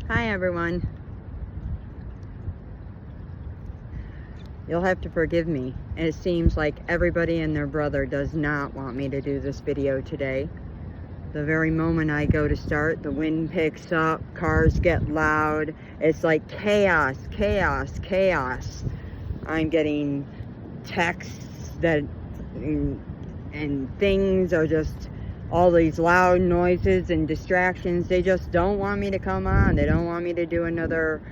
Hi everyone. You'll have to forgive me. It seems like everybody and their brother does not want me to do this video today. The very moment I go to start, the wind picks up, cars get loud. It's like chaos, chaos, chaos. I'm getting texts that and things are just all these loud noises and distractions. They just don't want me to come on. They don't want me to do another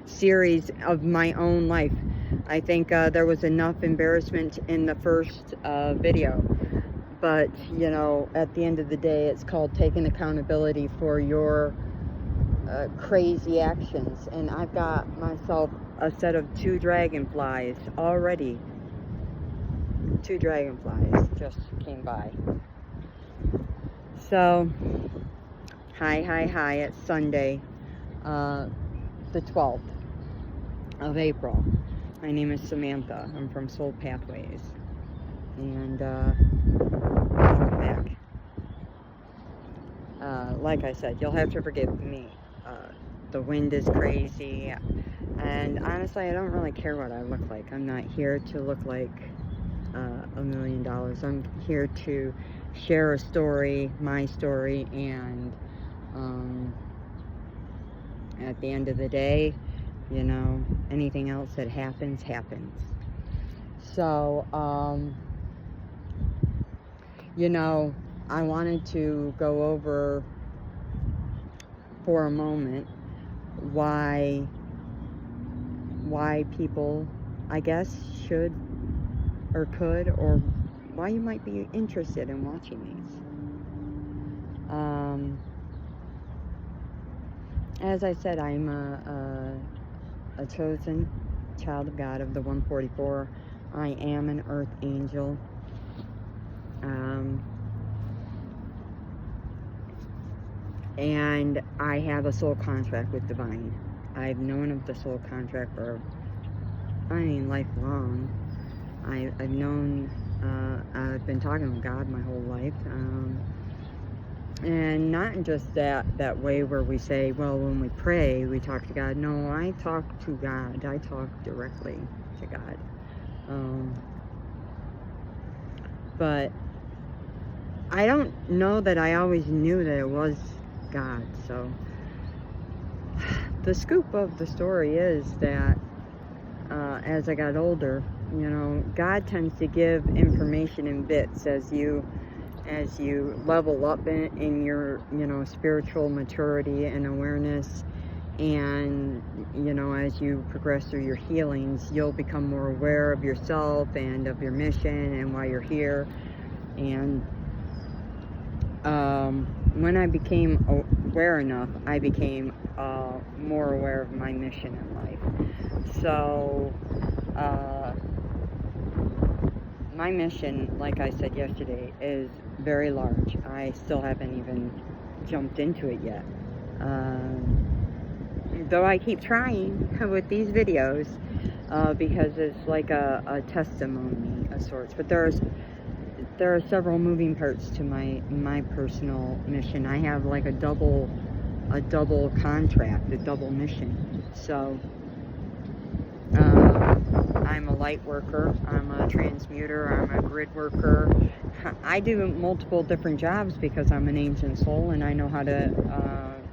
series of my own life. I think there was enough embarrassment in the first video, but you know, at the end of the day, it's called taking accountability for your crazy actions. And I've got myself a set of 2 dragonflies already. 2 dragonflies just came by. So hi, it's Sunday, the 12th of April. My name is Samantha. I'm from Soul Pathways, and welcome back. Like I said, you'll have to forgive me. The wind is crazy, and honestly, I don't really care what I look like. I'm not here to look like $1 million. I'm here to share a story, my story, and at the end of the day, you know, anything else that happens. So you know, I wanted to go over for a moment why people, I guess, should or could, or why you might be interested in watching these. As I said, I'm a chosen child of God, of the 144. I am an earth angel. And I have a soul contract with Divine. I've known of the soul contract for, lifelong. I've known, I've been talking with God my whole life. And not just that way where we say, well, when we pray, we talk to God. No, I talk to God. I talk directly to God. But I don't know that I always knew that it was God. So the scoop of the story is that as I got older, you know, God tends to give information in bits as you level up in your, you know, spiritual maturity and awareness, and you know, as you progress through your healings, you'll become more aware of yourself and of your mission and why you're here. And when I became aware enough, I became more aware of my mission in life. So my mission, like I said yesterday, is very large. I still haven't even jumped into it yet. Though I keep trying with these videos, because it's like a testimony of sorts. But there are several moving parts to my personal mission. I have like a double contract, a double mission. So I'm a light worker, I'm a transmuter, I'm a grid worker. I do multiple different jobs because I'm an ancient soul, and I know how to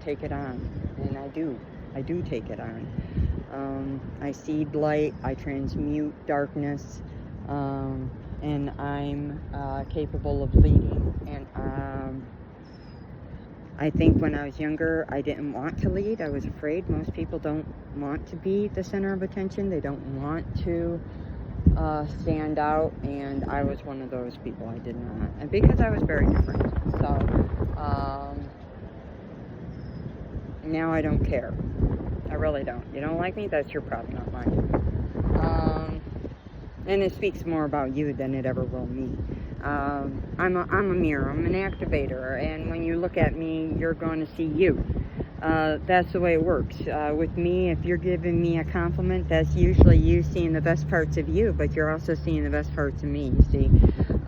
take it on, and I do take it on. I seed light, I transmute darkness, and I'm capable of leading. And I think when I was younger, I didn't want to lead. I was afraid. Most people don't want to be the center of attention. They don't want to stand out, and I was one of those people. I did not, and because I was very different. So now I don't care. I really don't. You don't like me? That's your problem, not mine. And it speaks more about you than it ever will me. I'm a mirror. I'm an activator, and when you look at me, you're going to see you. That's the way it works. With me, if you're giving me a compliment, that's usually you seeing the best parts of you, but you're also seeing the best parts of me, you see.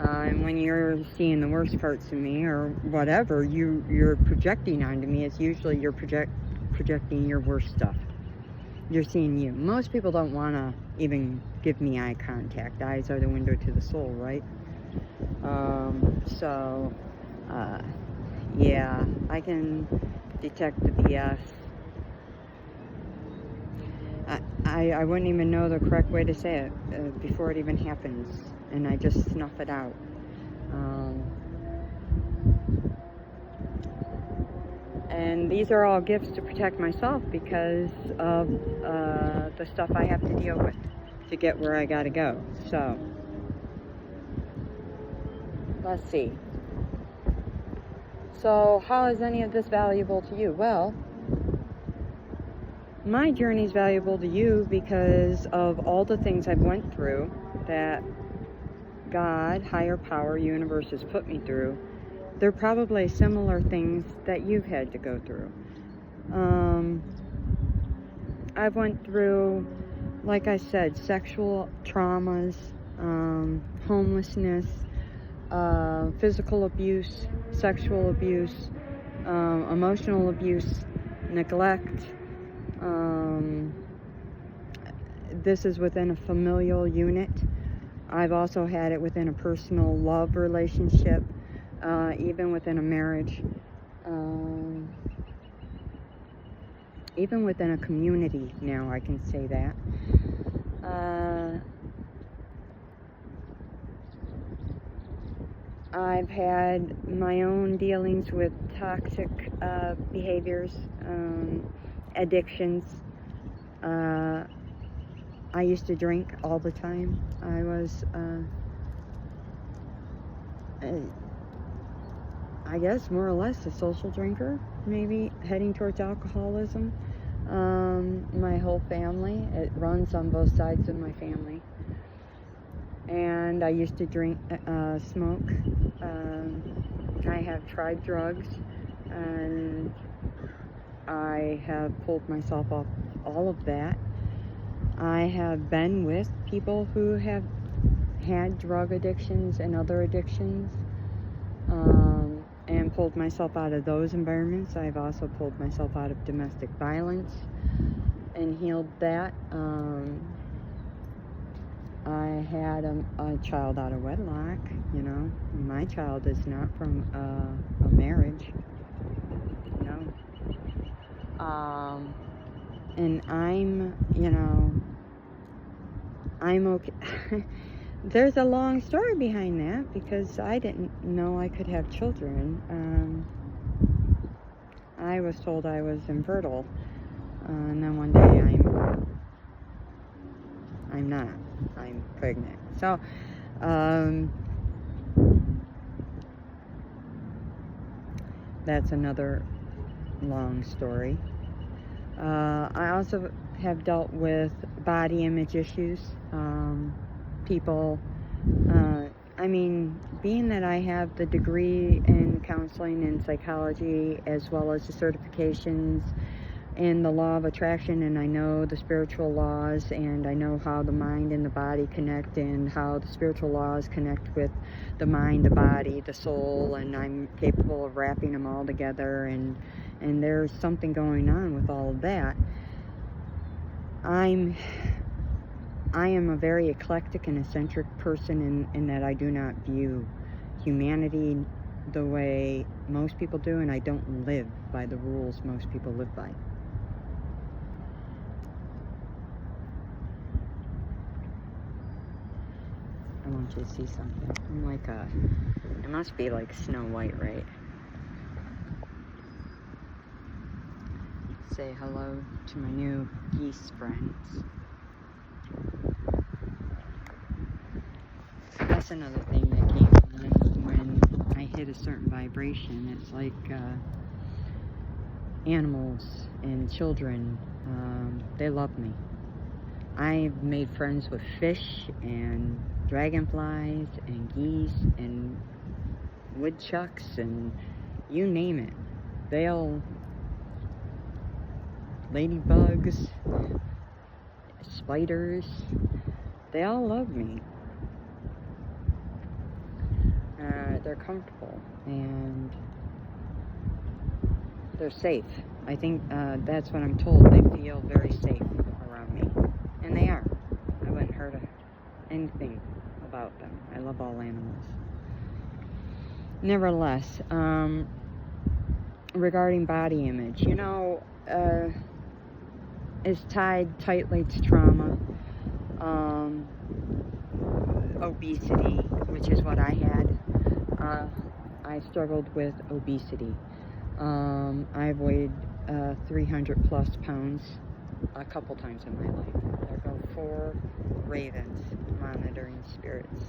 And when you're seeing the worst parts of me or whatever you're projecting onto me, it's usually you're projecting your worst stuff. You're seeing you. Most people don't want to even give me eye contact. Eyes are the window to the soul, right? So, yeah, I can detect the BS. I wouldn't even know the correct way to say it before it even happens, and I just snuff it out. And these are all gifts to protect myself because of the stuff I have to deal with to get where I gotta go. So, let's see. So, how is any of this valuable to you? Well, my journey is valuable to you because of all the things I've went through that God, higher power, universe has put me through. They're probably similar things that you've had to go through. I've went through, like I said, sexual traumas, homelessness, physical abuse, sexual abuse, emotional abuse, neglect. This is within a familial unit. I've also had it within a personal love relationship, even within a marriage, even within a community now, I can say that. I've had my own dealings with toxic behaviors, addictions. I used to drink all the time. I was, I guess, more or less a social drinker, maybe heading towards alcoholism. My whole family, it runs on both sides of my family. And I used to drink, smoke. I have tried drugs, and I have pulled myself off all of that. I have been with people who have had drug addictions and other addictions, and pulled myself out of those environments. I've also pulled myself out of domestic violence and healed that. I had a child out of wedlock, you know. My child is not from a marriage, no. And I'm, you know, I'm okay. There's a long story behind that because I didn't know I could have children. I was told I was infertile, and then one day I'm not. I'm pregnant. So, that's another long story. I also have dealt with body image issues. People, I mean, being that I have the degree in counseling and psychology as well as the certifications in the law of attraction, and I know the spiritual laws, and I know how the mind and the body connect, and how the spiritual laws connect with the mind, the body, the soul, and I'm capable of wrapping them all together, and there's something going on with all of that. I am a very eclectic and eccentric person in that I do not view humanity the way most people do, and I don't live by the rules most people live by. I want you to see something. I'm like it must be like Snow White, right? Say hello to my new geese friends. That's another thing that came on when I hit a certain vibration. It's like animals and children, they love me. I've made friends with fish and dragonflies and geese and woodchucks and you name it. Ladybugs, spiders, they all love me. they're comfortable and they're safe. I think that's what I'm told. They feel very safe around me, and they are. I wouldn't hurt anything about them. I love all animals. Nevertheless, regarding body image, is tied tightly to trauma, obesity, which is what I had. I struggled with obesity. I've weighed 300 plus pounds a couple times in my life. There go 4 ravens monitoring spirits.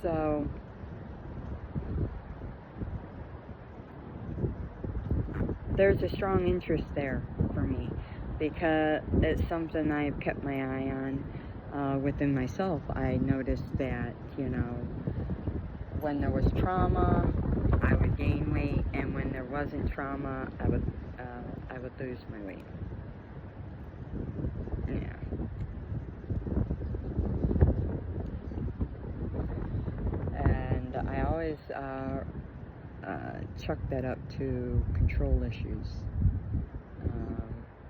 So there's a strong interest there for me because it's something I've kept my eye on within myself. I noticed that, when there was trauma, I would gain weight, and when there wasn't trauma, I would lose my weight. Yeah. And I always chuck that up to control issues.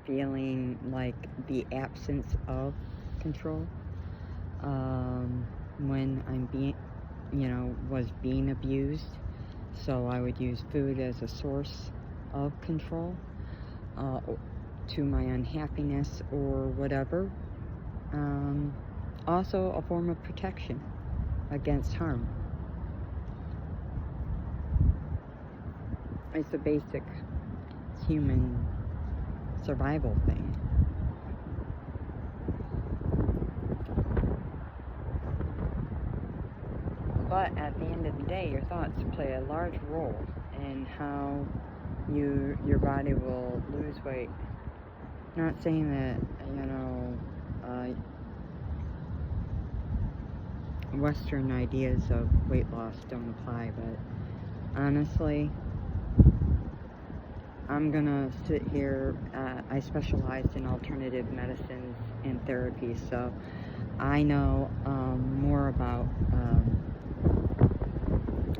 Feeling like the absence of control when I'm was being abused. So I would use food as a source of control to my unhappiness or whatever. Also a form of protection against harm. It's a basic human survival thing. But at the end of the day, your thoughts play a large role in how your body will lose weight. Not saying that, Western ideas of weight loss don't apply, but honestly, I'm gonna sit here. I specialized in alternative medicines and therapies, so I know more about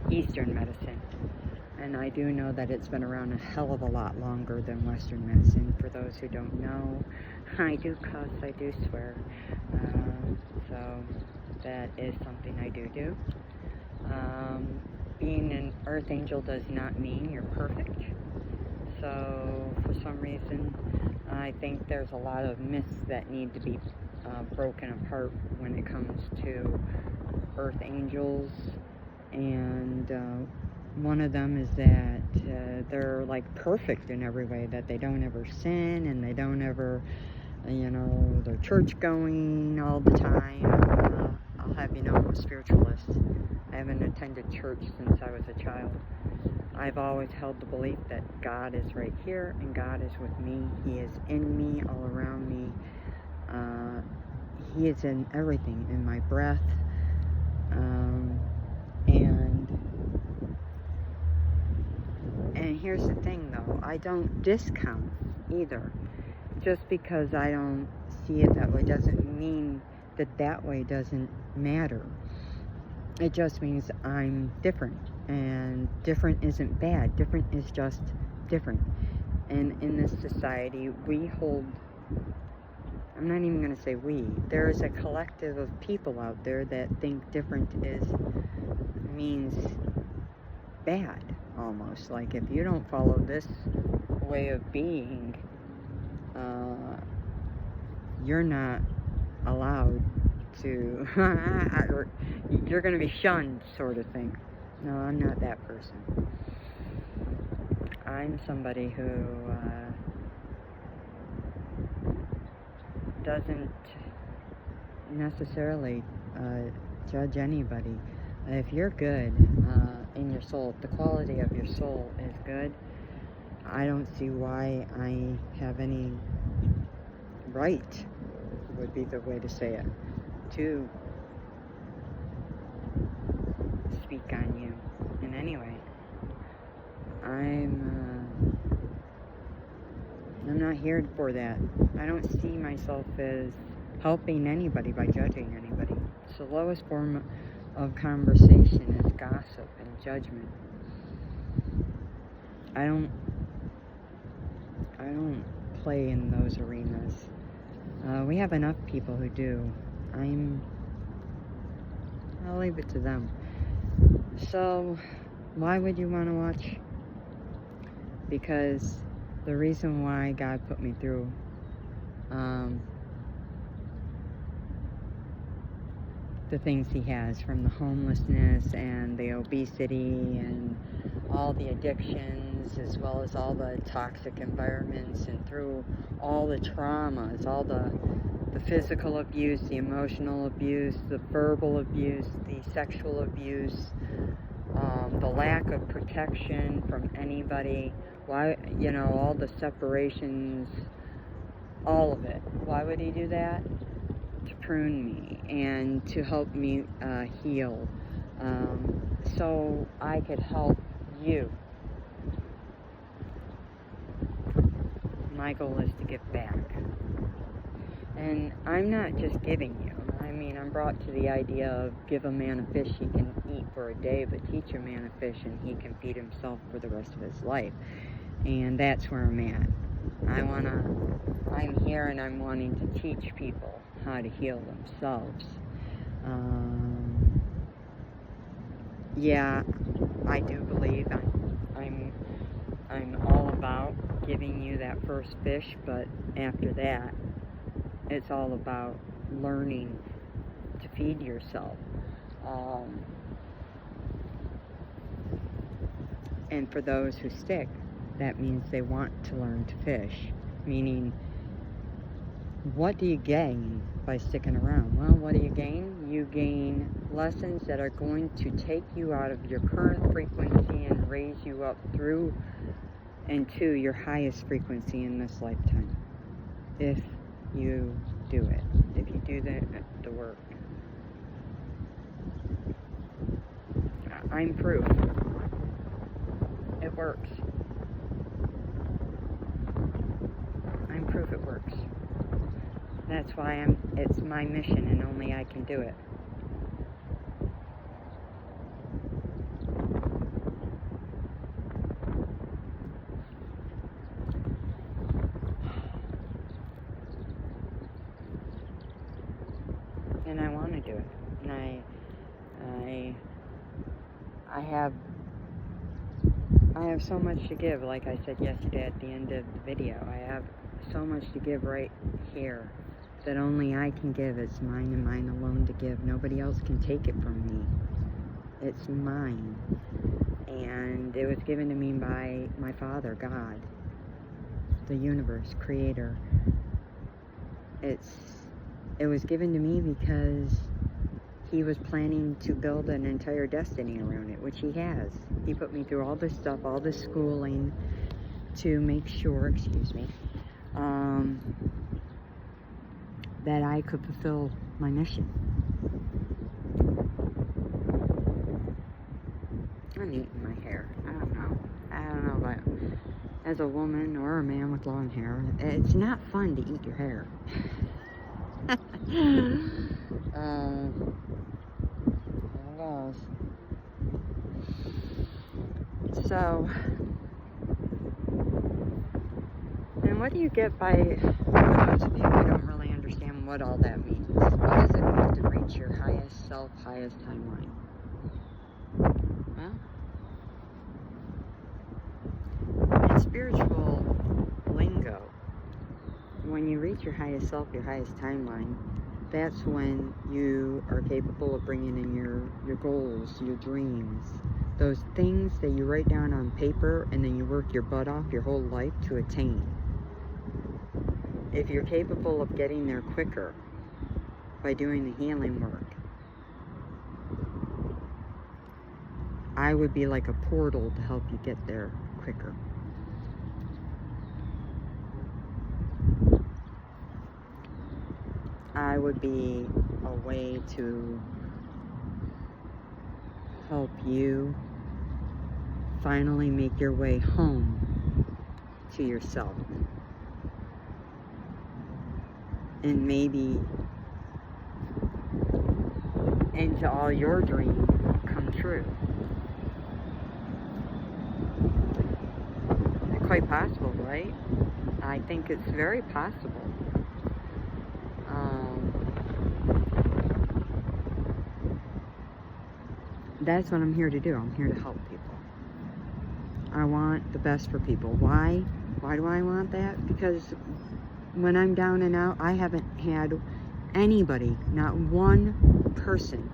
Eastern medicine, and I do know that it's been around a hell of a lot longer than Western medicine. For those who don't know, I do cuss, I do swear, so that is something I do. Being an earth angel does not mean you're perfect. So for some reason, I think there's a lot of myths that need to be broken apart when it comes to earth angels. And one of them is that they're like perfect in every way, that they don't ever sin, and they don't ever, they're church going all the time. I'll have you know, I'm a spiritualist. I haven't attended church since I was a child. I've always held the belief that God is right here and God is with me. He is in me, all around me. He is in everything, in my breath. And here's the thing, though. I don't discount either. Just because I don't see it that way doesn't mean that way doesn't matter. It just means I'm different. And different isn't bad. Different is just different. And in this society, we hold... I'm not even going to say we. There is a collective of people out there that think different means bad, almost. Like, if you don't follow this way of being, you're not allowed to... you're going to be shunned, sort of thing. No, I'm not that person. I'm somebody who doesn't necessarily judge anybody. If you're good in your soul, if the quality of your soul is good, I don't see why I have any right, would be the way to say it, to speak on you in any way. I'm not here for that. I don't see myself as helping anybody by judging anybody. It's the lowest form of conversation is gossip and judgment. I don't play in those arenas. We have enough people who do. I'll leave it to them. So, why would you want to watch? Because the reason why God put me through the things he has, from the homelessness and the obesity and all the addictions, as well as all the toxic environments, and through all the traumas, all the physical abuse, the emotional abuse, the verbal abuse, the sexual abuse, the lack of protection from anybody, why, all the separations, all of it. Why would he do that? To prune me and to help me heal, so I could help you. My goal is to give back. And I'm not just giving you. I'm brought to the idea of give a man a fish he can eat for a day, but teach a man a fish and he can feed himself for the rest of his life. And that's where I'm at. I'm here and I'm wanting to teach people how to heal themselves. Yeah, I do believe I'm all about giving you that first fish, but after that, it's all about learning to feed yourself. And for those who stick, that means they want to learn to fish. Meaning, what do you gain by sticking around? Well, what do you gain? You gain lessons that are going to take you out of your current frequency and raise you up through and to your highest frequency in this lifetime. If you do it. If you do the work. I'm proof. It works. I'm proof it works. That's why it's my mission and only I can do it. And I want to do it. And I have so much to give, like I said yesterday at the end of the video. I have so much to give right here that only I can give. It's mine and mine alone to give. Nobody else can take it from me. It's mine. And it was given to me by my Father, God, the universe, Creator. It was given to me because he was planning to build an entire destiny around it, which he has. He put me through all this stuff, all this schooling, to make sure, that I could fulfill my mission. I'm eating my hair. I don't know, but as a woman or a man with long hair, it's not fun to eat your hair. There it goes. So, and what do you get by those of you who don't really understand what all that means? What does it mean to reach your highest self, highest timeline? Well, in spiritual lingo, when you reach your highest self, your highest timeline, that's when you are capable of bringing in your goals, your dreams, those things that you write down on paper and then you work your butt off your whole life to attain. If you're capable of getting there quicker by doing the healing work, I would be like a portal to help you get there quicker. I would be a way to help you finally make your way home to yourself. And maybe into all your dreams come true. It's quite possible, right? I think it's very possible. That's what I'm here to do. I'm here to help people. I want the best for people. Why? Why do I want that? Because when I'm down and out, I haven't had anybody, not one person,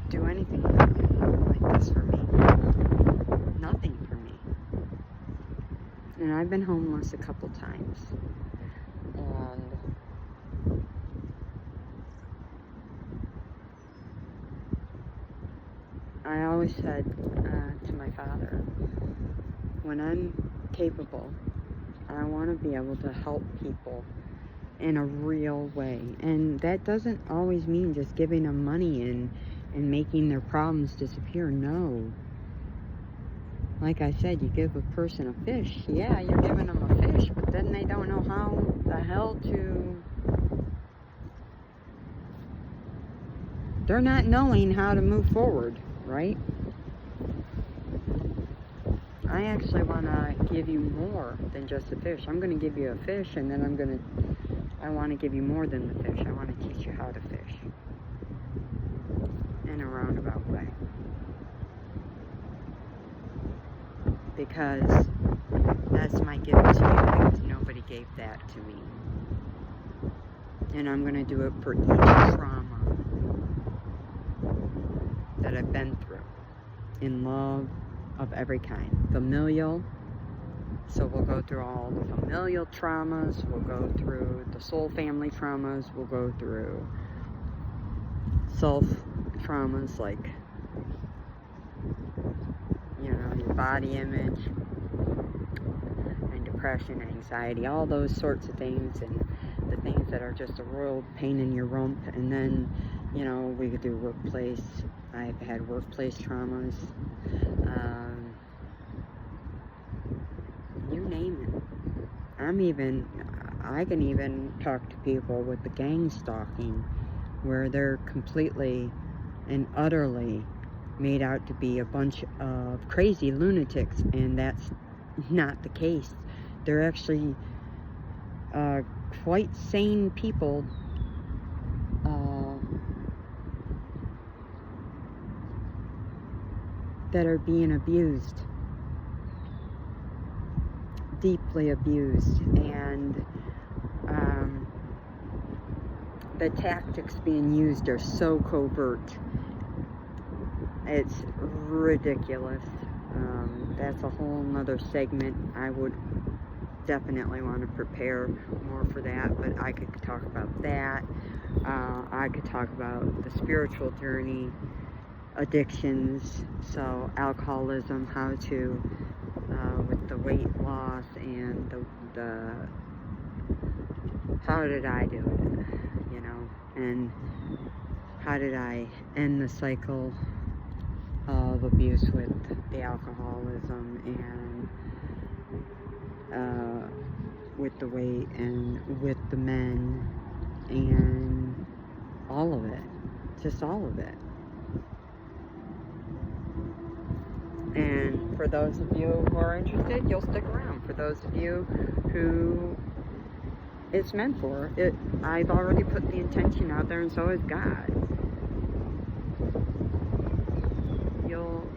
do anything like this for me. Nothing for me. And I've been homeless a couple times. And I always said to my father, when I'm capable, I want to be able to help people in a real way. And that doesn't always mean just giving them money and making their problems disappear. No. Like I said, you give a person a fish. Yeah, you're giving them a fish, but then they don't know how the hell to... They're not knowing how to move forward, right? I actually want to give you more than just a fish. I'm going to give you a fish, and then I want to give you more than the fish. I want to teach you how to fish in a roundabout way. Because that's my gift to you, because nobody gave that to me. And I'm going to do it for each trauma that I've been through, in love of every kind. Familial, so we'll go through all the familial traumas, we'll go through the soul family traumas, we'll go through self traumas like, you know, your body image and depression and anxiety, all those sorts of things, and the things that are just a royal pain in your rump. And then, you know, we could do workplace. I've had workplace traumas. You name it. I can even talk to people with the gang stalking, where they're completely and utterly made out to be a bunch of crazy lunatics, and that's not the case. They're actually quite sane people that are being abused, deeply abused, and the tactics being used are so covert. It's ridiculous. That's a whole nother segment. I would definitely want to prepare more for that, but I could talk about that. I could talk about the spiritual journey, addictions, so alcoholism, how to, with the weight loss, and the how did I do it, you know, and how did I end the cycle of abuse with the alcoholism, and with the weight, and with the men, and all of it, just all of it. And for those of you who are interested, you'll stick around. For those of you who it's meant for, I've already put the intention out there, and so has God.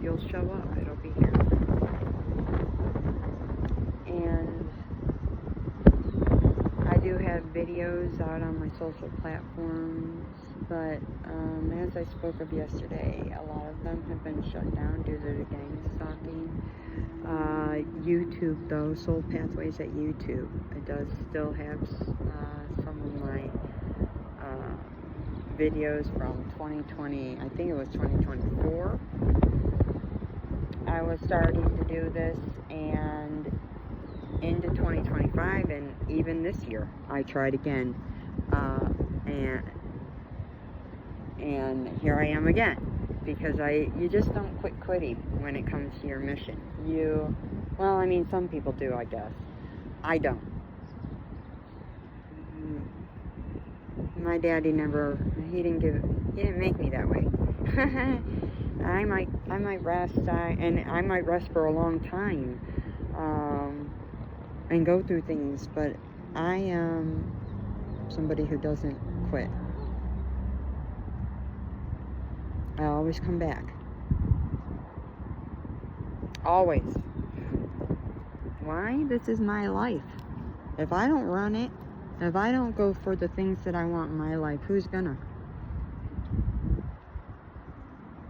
You'll show up. It'll be here. And I do have videos out on my social platforms, but as I spoke of yesterday, a lot of them have been shut down due to the gang stalking. YouTube, though, Soul Pathways at YouTube, it does still have some of my videos from 2020, I think it was 2024. I was starting to do this, and into 2025, and even this year, I tried again, and here I am again, because you just don't quit quitting when it comes to your mission. Well, I mean, some people do, I guess. I don't. My daddy he didn't make me that way. I might rest, and I might rest for a long time, and go through things, but I am somebody who doesn't quit. I always come back. Always. Why? This is my life. If I don't run it, if I don't go for the things that I want in my life, who's gonna?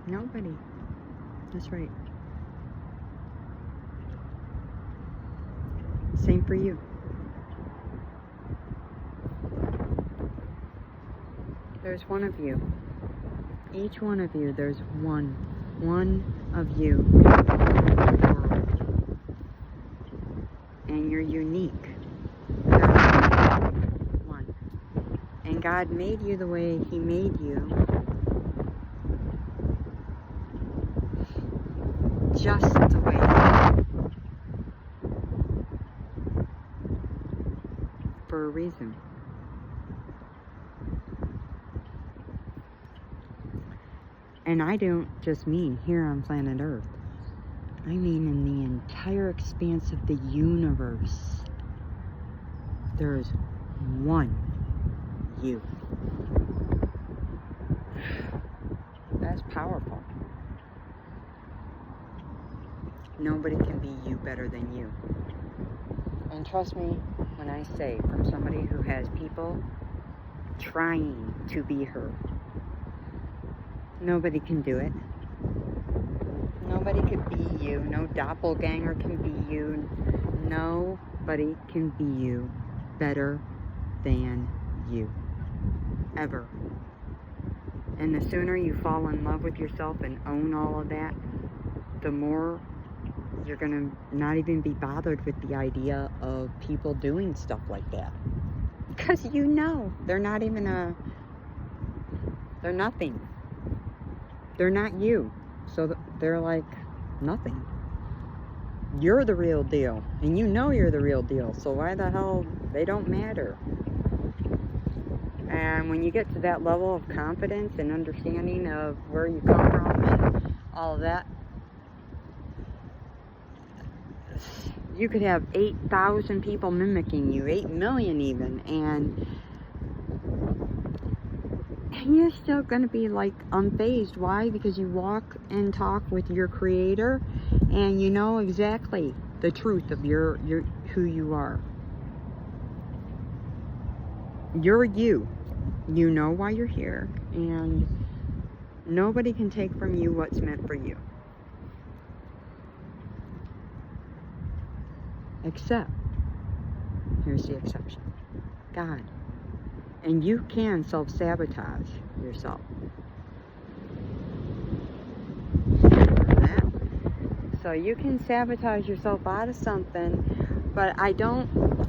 Nobody. That's right. Same for you. There's one of you. Each one of you, there's one of you in the world. And you're unique. There's one. And God made you the way He made you, just the way you are, for a reason. And I don't just mean here on planet Earth. I mean in the entire expanse of the universe. There's one you. That's powerful. Nobody can be you better than you. And trust me when I say, from somebody who has people trying to be her, nobody can do it. Nobody could be you. No doppelganger can be you. Nobody can be you better than you. Ever. And the sooner you fall in love with yourself and own all of that, the more you're going to not even be bothered with the idea of people doing stuff like that. Because you know, they're not even they're nothing. They're not you. So they're like nothing. You're the real deal. And you know you're the real deal. So why the hell they don't matter? And when you get to that level of confidence and understanding of where you come from and all of that, you could have 8,000 people mimicking you, 8 million even, and you're still going to be like unfazed. Why? Because you walk and talk with your creator and you know exactly the truth of your who you are. You're you. You know why you're here, and nobody can take from you what's meant for you. Except, here's the exception, God. And you can self-sabotage yourself. So you can sabotage yourself out of something, but I don't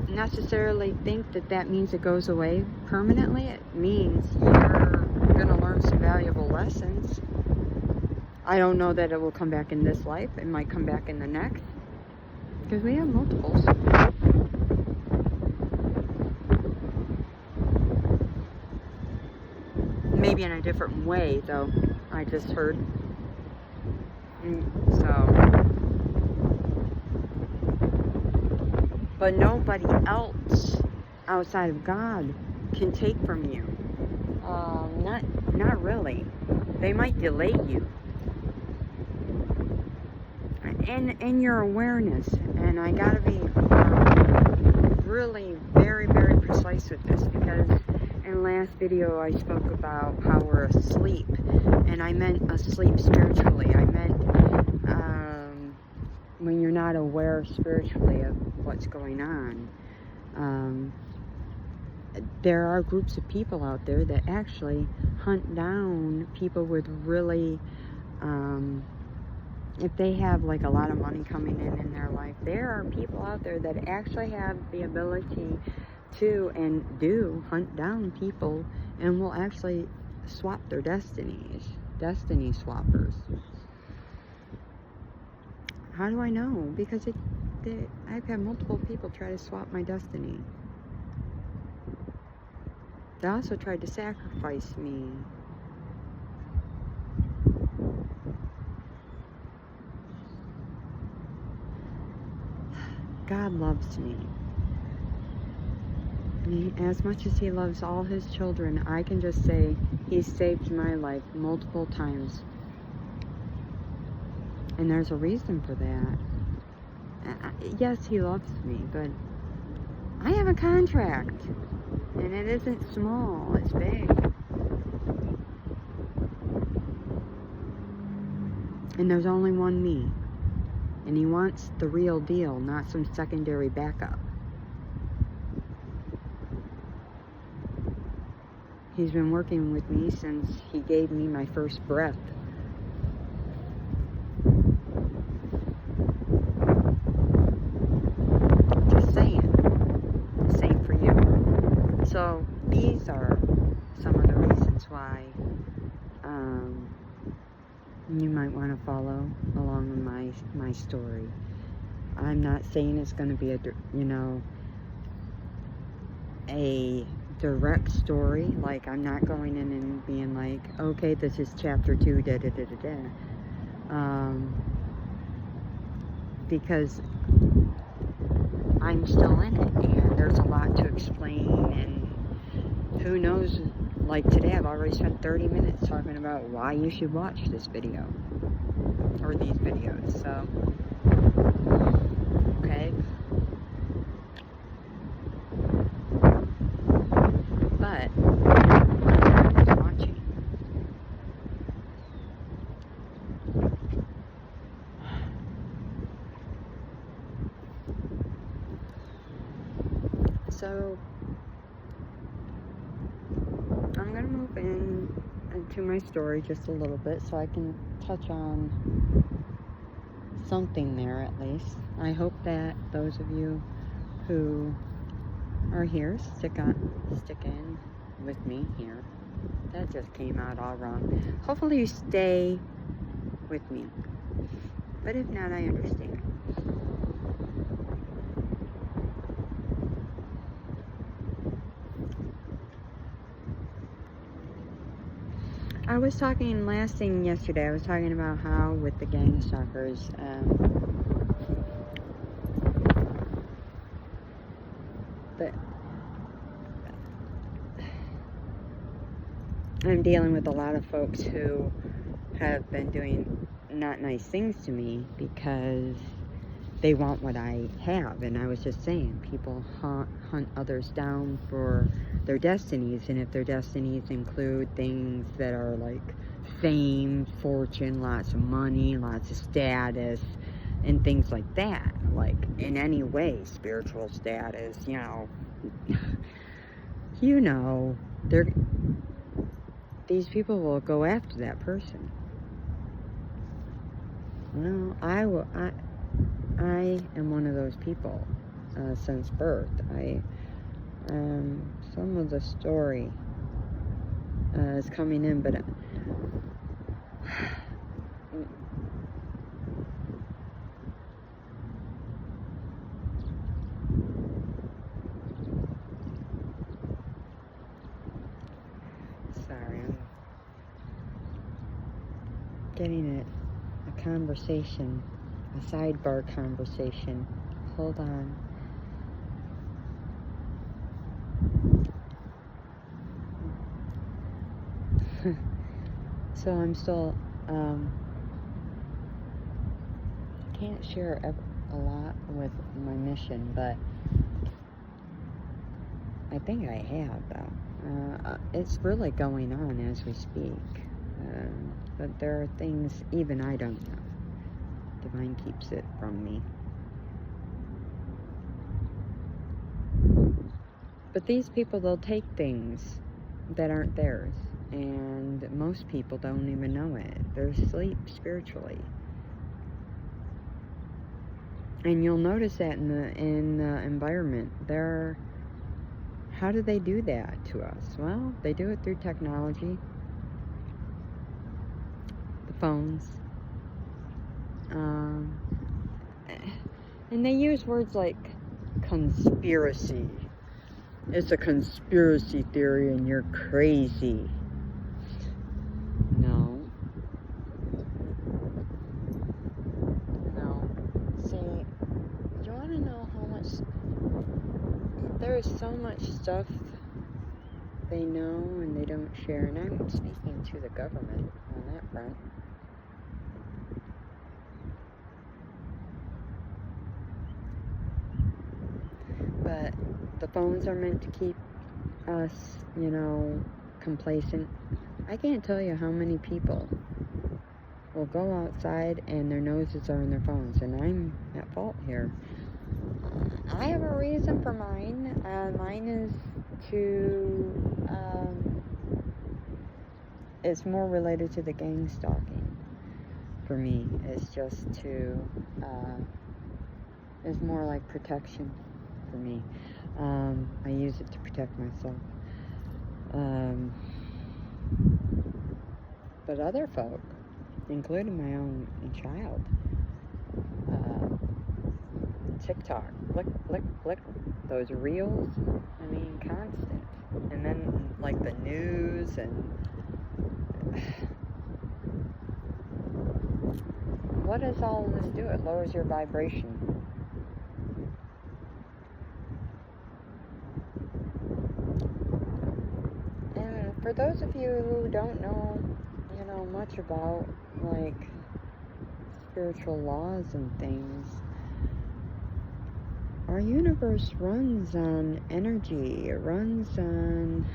necessarily think that that means it goes away permanently. It means you're going to learn some valuable lessons. I don't know that it will come back in this life. It might come back in the next, because we have multiples. Maybe in a different way, though, I just heard. But nobody else outside of God can take from you. Not really. They might delay you. And your awareness. And I gotta be really very, very precise with this, because in the last video I spoke about how we're asleep. And I meant asleep spiritually. I meant when you're not aware spiritually of what's going on. There are groups of people out there that actually hunt down people with really, if they have like a lot of money coming in their life, there are people out there that actually have the ability to and do hunt down people and will actually swap their destinies, destiny swappers. How do I know? Because I've had multiple people try to swap my destiny. They also tried to sacrifice me. God loves me. As much as he loves all his children, I can just say he saved my life multiple times. And there's a reason for that. Yes, he loves me, but I have a contract. And it isn't small, it's big. And there's only one me. And he wants the real deal, not some secondary backup. He's been working with me since he gave me my first breath. Just saying. Same for you. So these are some of the reasons why you might want to follow along with my story. I'm not saying it's going to be a direct story. Like, I'm not going in and being like, okay, this is chapter 2, da da da da da. Because I'm still in it, and there's a lot to explain, and who knows. Like today, I've already spent 30 minutes talking about why you should watch this video, or these videos, so, okay. But, everybody's watching. So, I'm going to move into my story just a little bit so I can touch on something there at least. I hope that those of you who are here stick in with me here. That just came out all wrong. Hopefully you stay with me. But if not, I understand. I was talking last thing yesterday, I was talking about how with the gang stalkers, but I'm dealing with a lot of folks who have been doing not nice things to me because they want what I have. And I was just saying, people hunt others down for their destinies, and if their destinies include things that are like fame, fortune, lots of money, lots of status, and things like that, like in any way, spiritual status, these people will go after that person. Well, I am one of those people since birth. Some of the story is coming in, but sorry, I'm getting a conversation, a sidebar conversation. Hold on. So I'm still, can't share a lot with my mission, but I think I have, though. It's really going on as we speak, but there are things even I don't know. Divine keeps it from me. But these people, they'll take things that aren't theirs, and most people don't even know it. They're asleep spiritually. And you'll notice that in the environment. How do they do that to us? Well, they do it through technology, the phones, and they use words like conspiracy, it's a conspiracy theory and you're crazy. No. No. See, you want to know how much... There is so much stuff they know and they don't share, and I'm speaking to the government on that front. But the phones are meant to keep us, complacent. I can't tell you how many people will go outside and their noses are in their phones, and I'm at fault here. I have a reason for mine. Mine is it's more related to the gang stalking for me. It's just it's more like protection for me. I use it to protect myself. But other folk, including my own child, TikTok, flick, those reels, constant. And then, like, the news and... What does all of this do? It lowers your vibration. And for those of you who don't know, much about, like, spiritual laws and things, our universe runs on energy. It runs on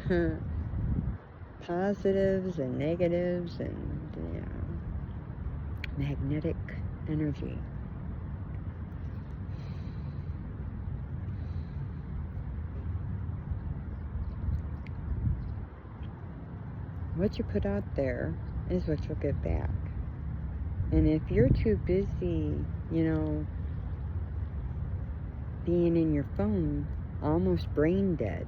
positives and negatives and magnetic energy. What you put out there is what you'll get back. And if you're too busy, being in your phone, almost brain dead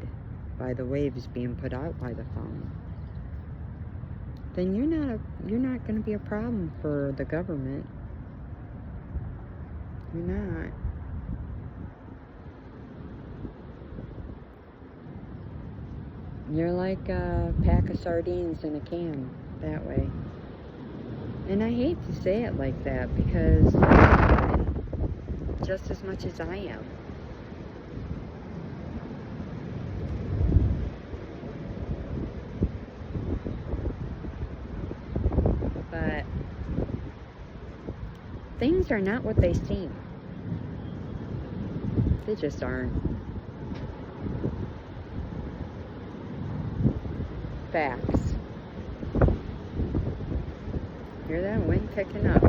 by the waves being put out by the phone, then you're not going to be a problem for the government. You're not. You're like a pack of sardines in a can that way. And I hate to say it like that because just as much as I am. But things are not what they seem. They just aren't. Facts. Hear that wind picking up?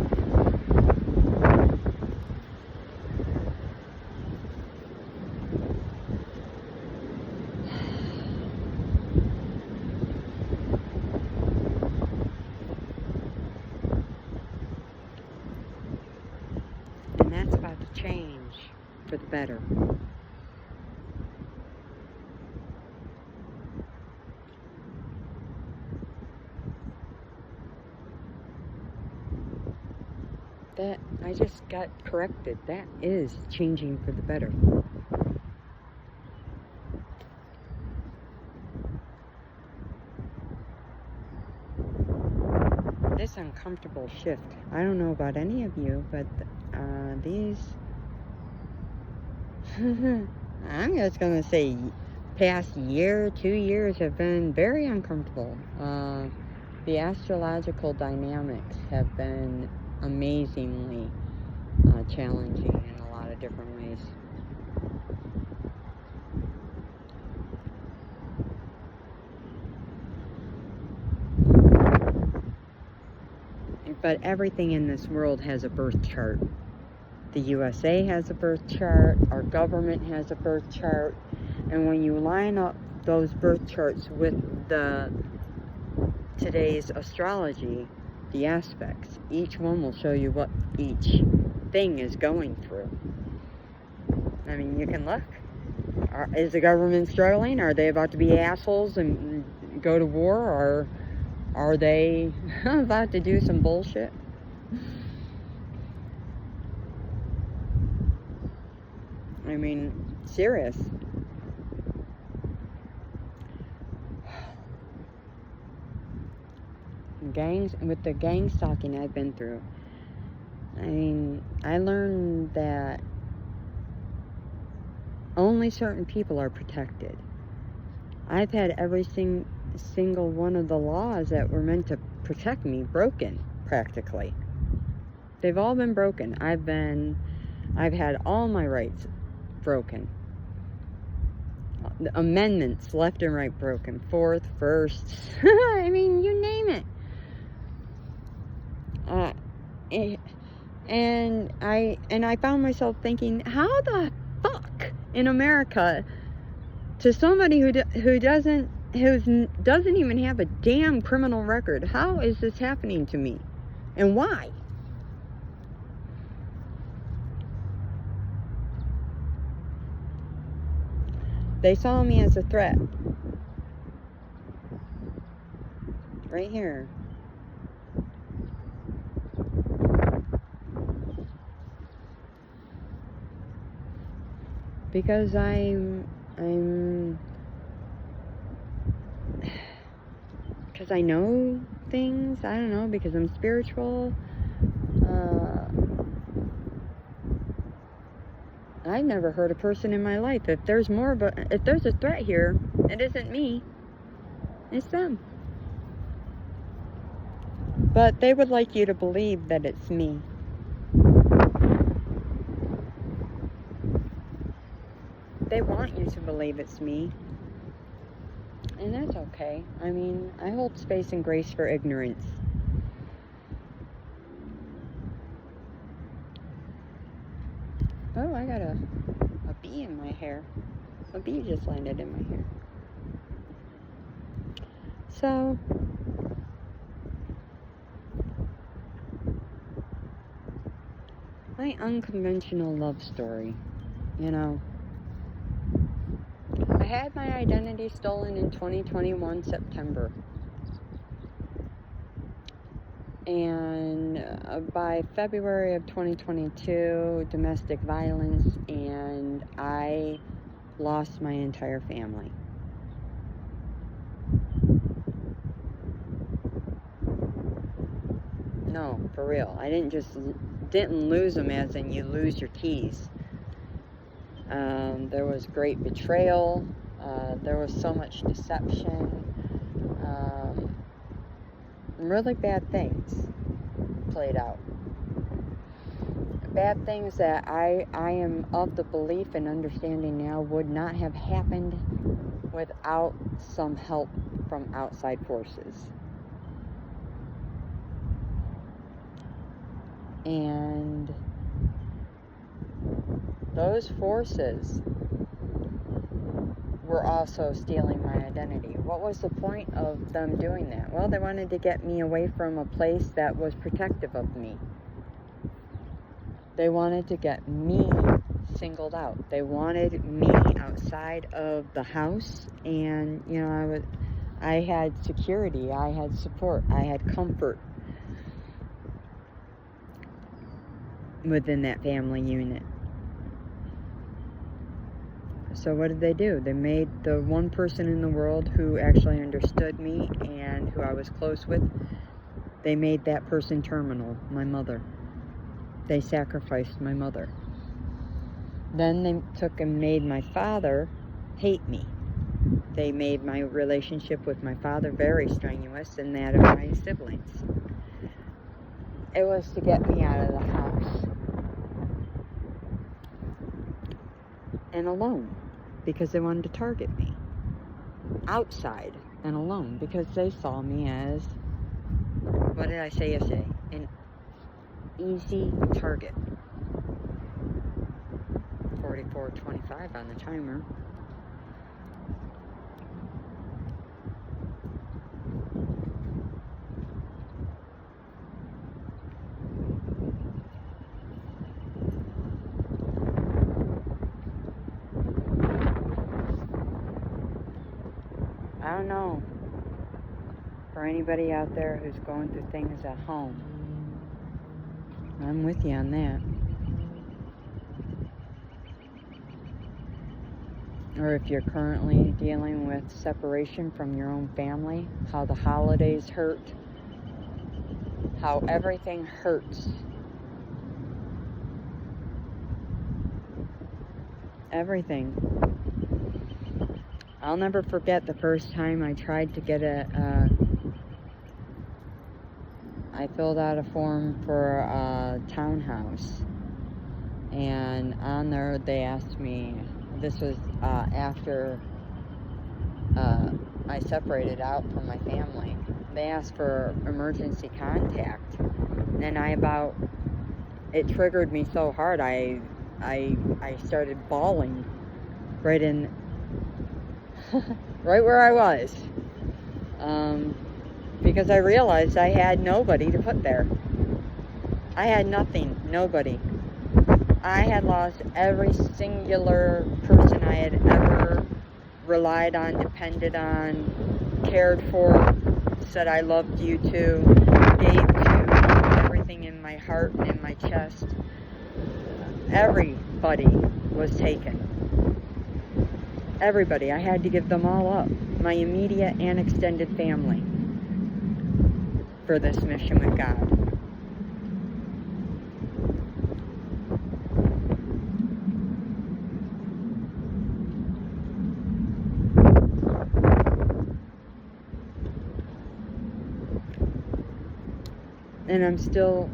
And that's about to change for the better. That I just got corrected. That is changing for the better. This uncomfortable shift. I don't know about any of you, but these I'm just gonna say past year, 2 years have been very uncomfortable. The astrological dynamics have been amazingly challenging in a lot of different ways. But everything in this world has a birth chart. The USA has a birth chart, our government has a birth chart, and when you line up those birth charts with today's astrology, the aspects, each one will show you what each thing is going through. You can look. Is the government struggling? Are they about to be assholes and go to war? Or are they about to do some bullshit? Serious. gangs, with the gang stalking I've been through. I mean, I learned that only certain people are protected. I've had every single one of the laws that were meant to protect me broken, practically. They've all been broken. I've had all my rights broken. The amendments left and right broken. Fourth, first. I mean, you name it. And I found myself thinking, how the fuck in America, to somebody who doesn't even have a damn criminal record, how is this happening to me, and why? They saw me as a threat. Right here. Because because I know things, I don't know, because I'm spiritual. I've never hurt a person in my life. If there's a threat here, it isn't me, it's them. But they would like you to believe that it's me. They want you to believe it's me. And that's okay. I mean, I hold space and grace for ignorance. Oh, I got a bee in my hair. A bee just landed in my hair. So, my unconventional love story, you know. I had my identity stolen in 2021 September. And by February of 2022, domestic violence, and I lost my entire family. No, for real. I didn't lose them as in you lose your keys. There was great betrayal. There was so much deception. Really bad things played out. Bad things that I am of the belief and understanding now would not have happened without some help from outside forces. And those forces were also stealing my identity. What was the point of them doing that? Well, they wanted to get me away from a place that was protective of me. They wanted to get me singled out. They wanted me outside of the house, and you know, I had security, I had support, I had comfort within that family unit. So what did they do? They made the one person in the world who actually understood me and who I was close with, they made that person terminal, my mother. They sacrificed my mother. Then they took and made my father hate me. They made my relationship with my father very strenuous, and that of my siblings. It was to get me out of the house. And alone. Because they wanted to target me. Outside and alone. Because they saw me as, what did I say yesterday? An easy target. 44:25 on the timer. I don't know, for anybody out there who's going through things at home, I'm with you on that. Or if you're currently dealing with separation from your own family, how the holidays hurt, how everything hurts. Everything. I'll never forget the first time I tried to get I filled out a form for a townhouse, and on there they asked me, this was after I separated out from my family, they asked for emergency contact, and it triggered me so hard, I started bawling right in, right where I was, because I realized I had nobody to put there. I had nothing, nobody. I had lost every singular person I had ever relied on, depended on, cared for, said I loved you to, gave to, everything in my heart and in my chest. Everybody was taken. Everybody. I had to give them all up. My immediate and extended family. For this mission with God. And I'm still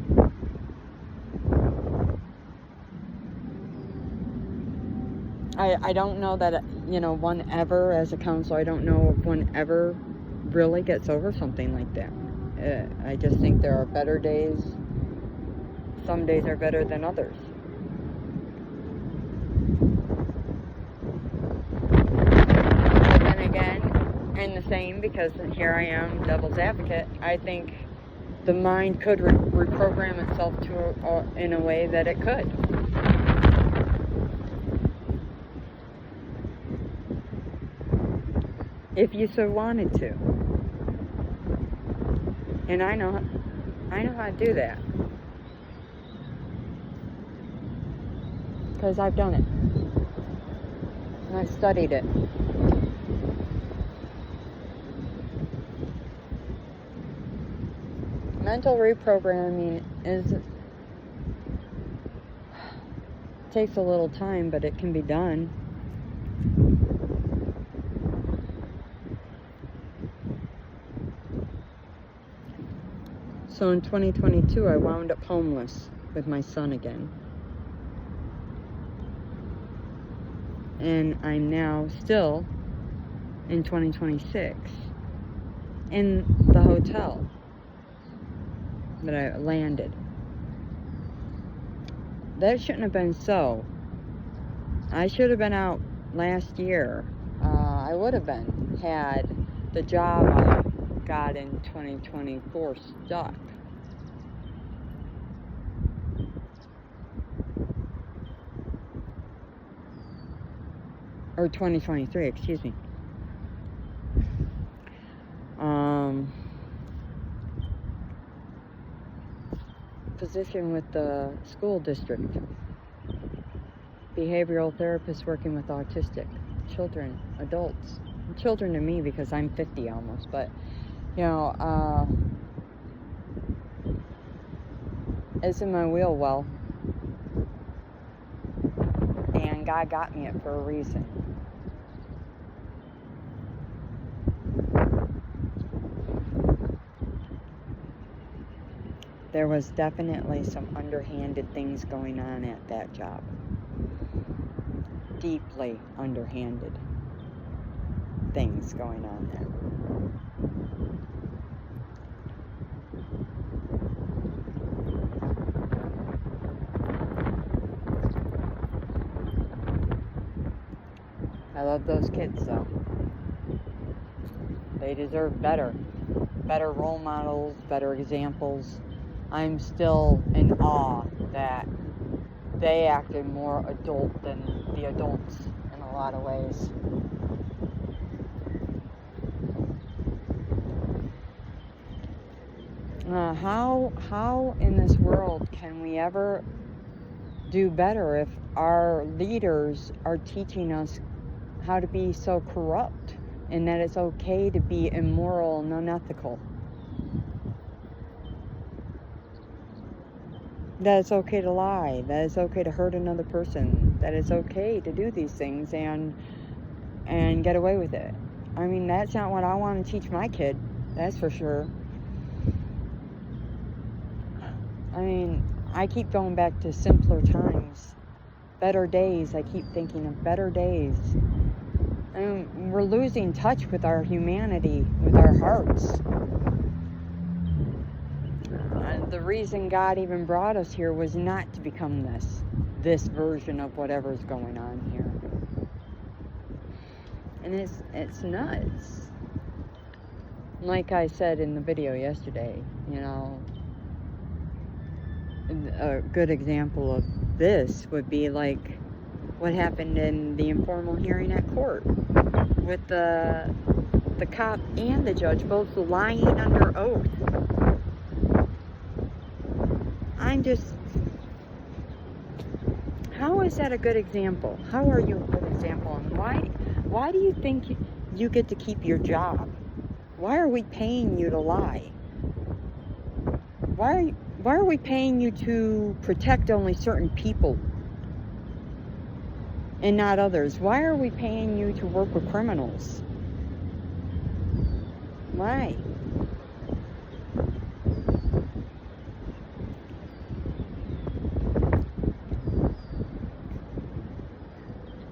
I don't know that, one ever, as a counselor, I don't know if one ever really gets over something like that. I just think there are better days. Some days are better than others. But then again, and the same, because here I am, devil's advocate, I think the mind could reprogram itself in a way that it could. If you so wanted to. And I know how to do that. Because I've done it. And I've studied it. Mental reprogramming takes a little time, but it can be done. So in 2022, I wound up homeless with my son again. And I'm now still, in 2026, in the hotel that I landed. That shouldn't have been so. I should have been out last year. I would have been, had the job I got in 2024 stuck. Or 2023, excuse me. Position with the school district. Behavioral therapist working with autistic children, adults. Children to me because I'm 50 almost, but it's in my wheel well. And God got me it for a reason. There was definitely some underhanded things going on at that job. Deeply underhanded things going on there. I love those kids though. They deserve better. Better role models, better examples. I'm still in awe that they acted more adult than the adults in a lot of ways. How in this world can we ever do better if our leaders are teaching us how to be so corrupt and that it's okay to be immoral and unethical? that it's okay to lie, that it's okay to hurt another person, that it's okay to do these things and get away with it. I mean, that's not what I want to teach my kid, that's for sure. I mean, I keep going back to simpler times, better days. I keep thinking of better days. I mean, we're losing touch with our humanity, with our hearts. The reason God even brought us here was not to become this version of whatever's going on here. And it's nuts. Like I said in the video yesterday, you know, a good example of this would be like what happened in the informal hearing at court with the cop and the judge both lying under oath. How is that a good example? How are you a good example? And why do you think you get to keep your job? Why are we paying you to lie? Why are we paying you to protect only certain people and not others? Why are we paying you to work with criminals? Why?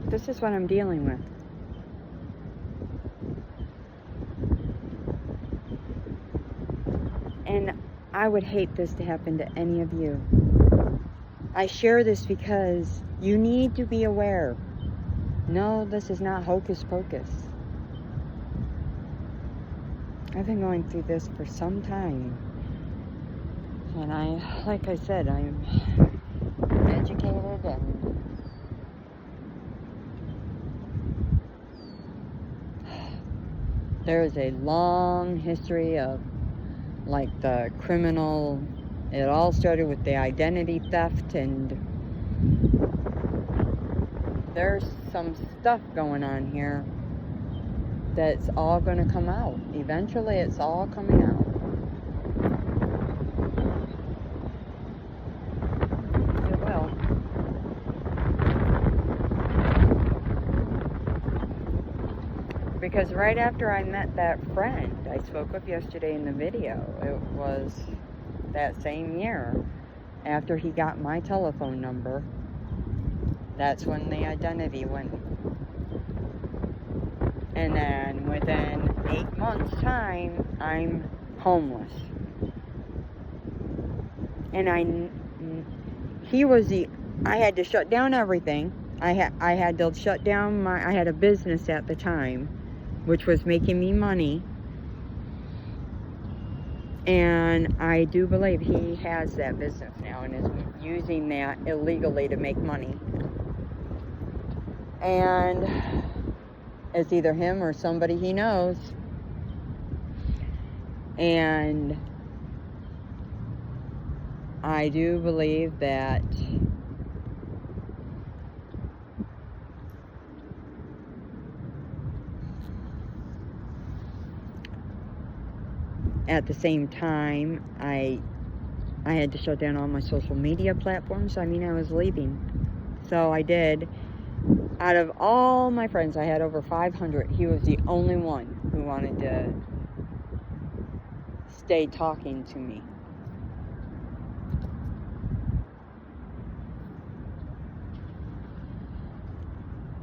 This is what I'm dealing with. And I would hate this to happen to any of you. I share this because you need to be aware. No, this is not hocus pocus. I've been going through this for some time. And like I said, I'm educated and there's a long history of like the criminal. It all started with the identity theft, and there's some stuff going on here that's all going to come out. Eventually it's all coming out. It will. Because right after I met that friend I spoke of yesterday in the video, it was that same year, after he got my telephone number, that's when the identity went. And then within 8 months' time, I'm homeless. And I had to shut down everything. I had to shut down I had a business at the time, which was making me money. And I do believe he has that business now and is using that illegally to make money. And it's either him or somebody he knows. And I do believe that at the same time, I had to shut down all my social media platforms. I mean, I was leaving. So I did. Out of all my friends, I had over 500. He was the only one who wanted to stay talking to me.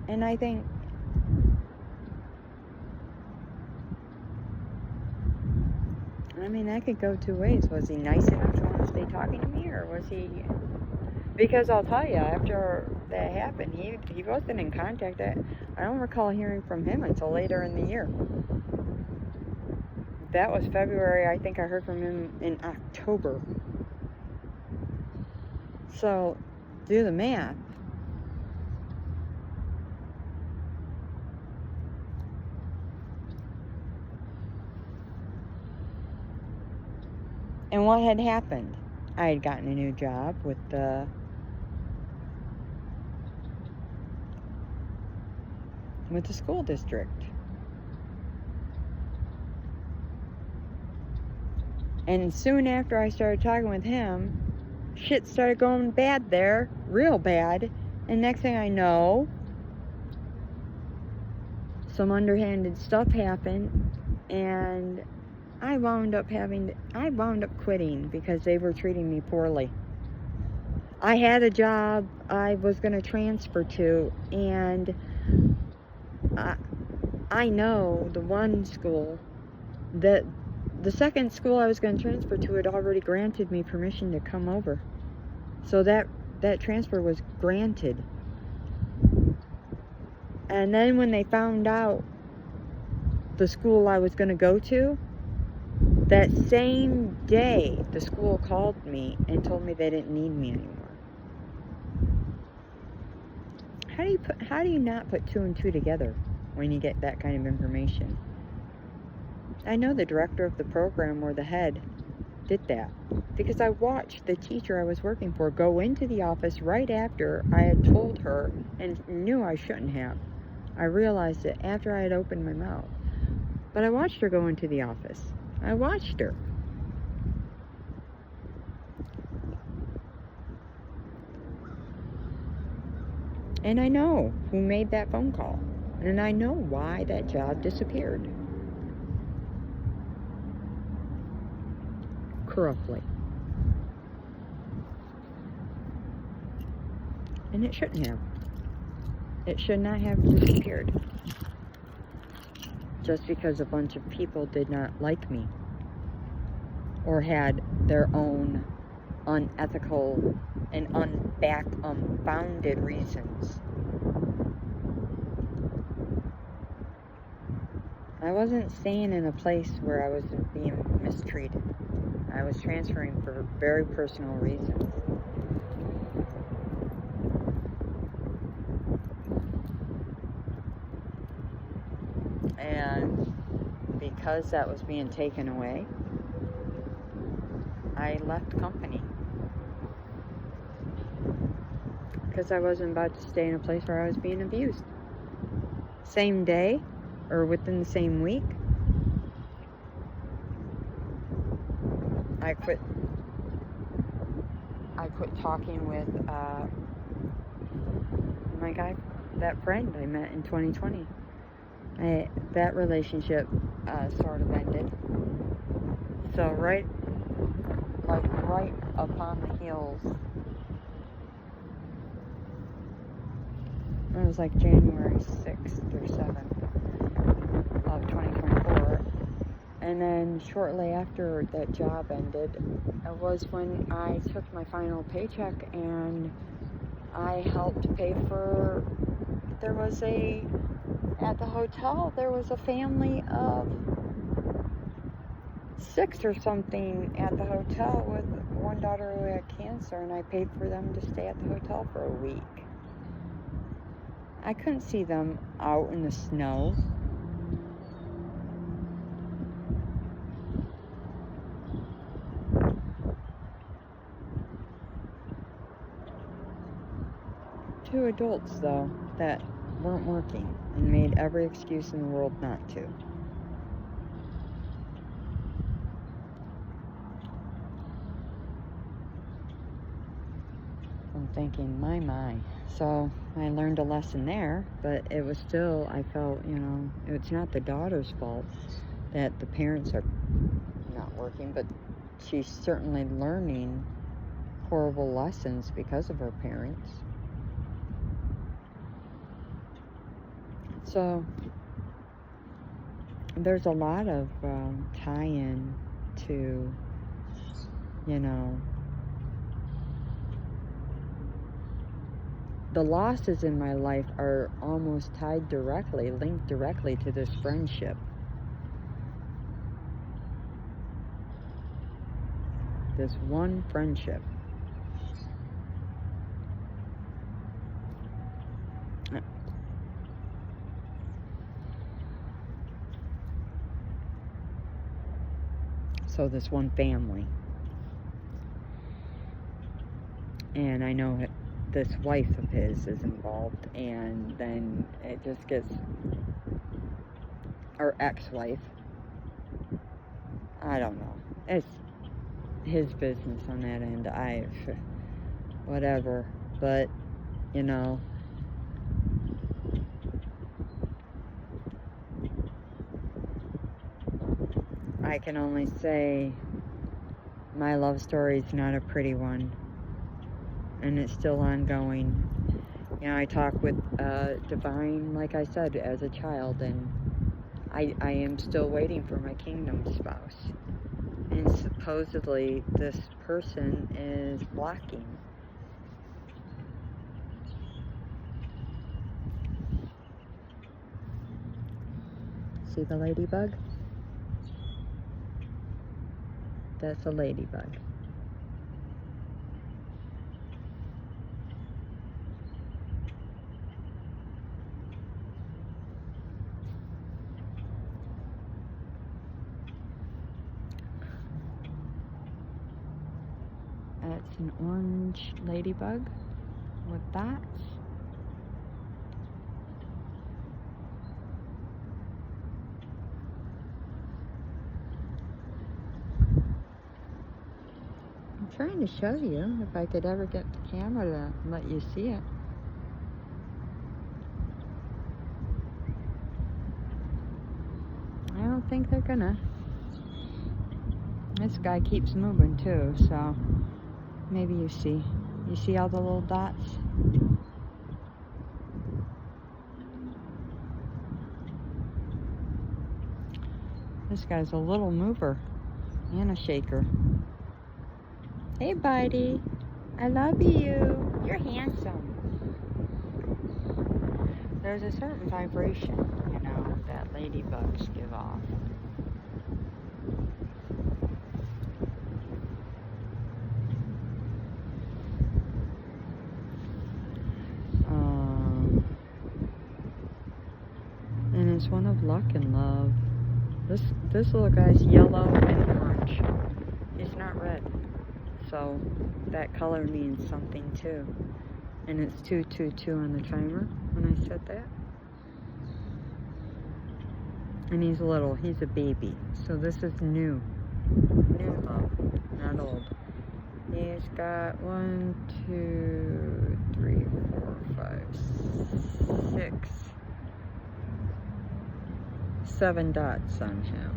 And I think that could go two ways. Was he nice enough to want to stay talking to me, or was he... Because I'll tell you, after that happened, he wasn't in contact. I don't recall hearing from him until later in the year. That was February. I think I heard from him in October. So, do the math. And what had happened? I had gotten a new job with the school district. And soon after I started talking with him, shit started going bad there, real bad. And next thing I know, some underhanded stuff happened, and I wound up quitting because they were treating me poorly. I had a job I was going to transfer to, and I know the one school that the second school I was going to transfer to had already granted me permission to come over. So that transfer was granted. And then when they found out the school I was going to go to, that same day the school called me and told me they didn't need me anymore. How do you not put two and two together when you get that kind of information? I know the director of the program or the head did that because I watched the teacher I was working for go into the office right after I had told her and knew I shouldn't have. I realized it after I had opened my mouth. But I watched her go into the office. I watched her. And I know who made that phone call. And I know why that job disappeared. Corruptly. And it shouldn't have. It should not have disappeared. Just because a bunch of people did not like me. Or had their own unethical and unfounded reasons. I wasn't staying in a place where I was being mistreated. I was transferring for very personal reasons. And because that was being taken away, I left company. Because I wasn't about to stay in a place where I was being abused. Same day, or within the same week, I quit talking with my guy, that friend I met in 2020. That relationship sort of ended. So right upon the heels, it was like January 6th or 7th of 2024. And then shortly after that job ended, it was when I took my final paycheck and I helped pay for, at the hotel, there was a family of 6 or something at the hotel with one daughter who had cancer, and I paid for them to stay at the hotel for a week. I couldn't see them out in the snow. Two adults, though, that weren't working and made every excuse in the world not to. I'm thinking, my. So I learned a lesson there, but it was still, I felt, it's not the daughter's fault that the parents are not working, but she's certainly learning horrible lessons because of her parents. So there's a lot of tie-in to, the losses in my life are almost linked directly to this friendship. This one friendship. So this one family. And I know this wife of his is involved, and then it just gets, or ex-wife, I don't know, it's his business on that end. whatever. But, you know, I can only say my love story is not a pretty one, and it's still ongoing. You know, I talk with Divine, like I said, as a child, and I am still waiting for my kingdom spouse. And supposedly this person is blocking. See the ladybug? That's a ladybug. That's an orange ladybug with dots. I'm trying to show you if I could ever get the camera to let you see it. I don't think they're gonna. This guy keeps moving too, so maybe you see. You see all the little dots? This guy's a little mover and a shaker. Hey, buddy. I love you. You're handsome. There's a certain vibration, you know, that ladybugs give off. And it's one of luck and love. This little guy's yellow and orange. He's not red. So that color means something too. And it's 222 on the timer when I said that. And he's little, he's a baby. So this is new. New love, not old. He's got 1, 2, 3, 4, 5, 6, 7 dots on him.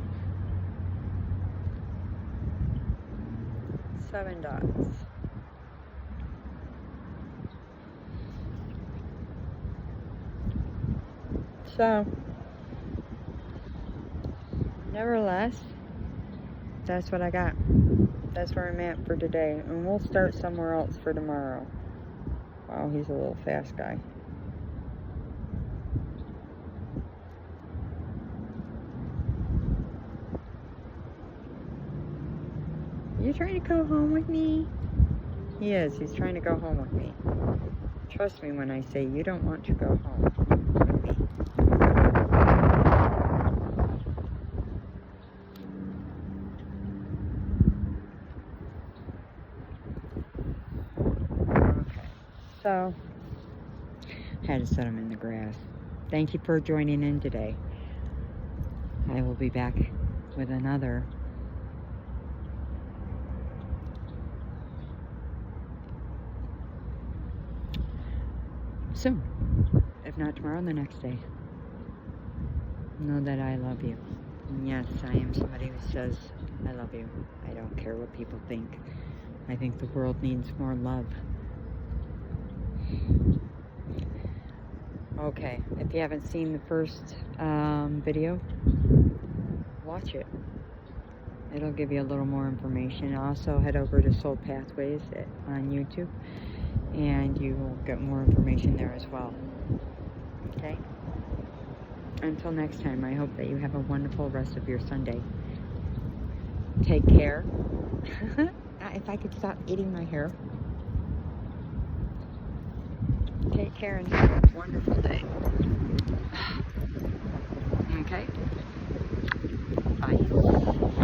7 dots. So, nevertheless, that's what I got. That's where I'm at for today. And we'll start somewhere else for tomorrow. Wow, he's a little fast guy. You trying to go home with me? He is. He's trying to go home with me. Trust me when I say you don't want to go home with me. Okay. So, I had to set him in the grass. Thank you for joining in today. I will be back with another soon. If not tomorrow, the next day. Know that I love you. And yes, I am somebody who says I love you. I don't care what people think. I think the world needs more love. Okay, if you haven't seen the first video, watch it. It'll give you a little more information. Also, head over to Soul Pathways on YouTube, and you will get more information there as well. Okay? Until next time, I hope that you have a wonderful rest of your Sunday. Take care. If I could stop eating my hair. Take care and have a wonderful day. Okay? Bye.